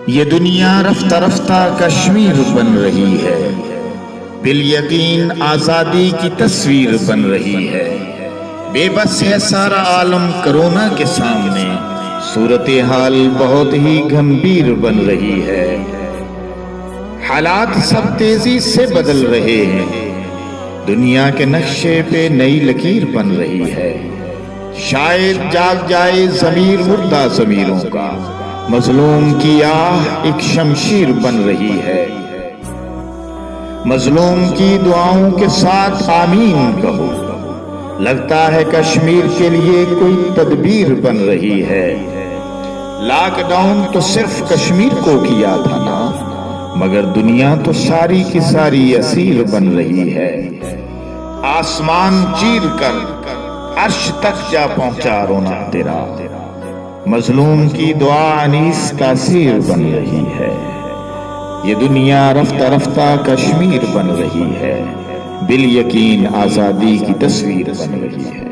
یہ دنیا رفتہ رفتہ کشمیر بن رہی ہے، بالیقین آزادی کی تصویر بن رہی ہے۔ بے بس ہے سارا عالم کرونا کے سامنے، صورتحال بہت ہی گھمبیر بن رہی ہے۔ حالات سب تیزی سے بدل رہے ہیں، دنیا کے نقشے پہ نئی لکیر بن رہی ہے۔ شاید جاگ جائے ضمیر مردہ ضمیروں کا، مظلوم کی آہ ایک شمشیر بن رہی ہے۔ مظلوم کی دعاؤں کے ساتھ آمین کہو، لگتا ہے کشمیر کے لیے کوئی تدبیر بن رہی ہے۔ لاک ڈاؤن تو صرف کشمیر کو کیا تھا نا، مگر دنیا تو ساری کی ساری اسیر بن رہی ہے۔ آسمان چیر کر عرش تک جا پہنچا رونا تیرا، مظلوم کی دعا انیس تاثیر بن رہی ہے۔ یہ دنیا رفتہ رفتہ کشمیر بن رہی ہے، بالیقین آزادی کی تصویر بن رہی ہے۔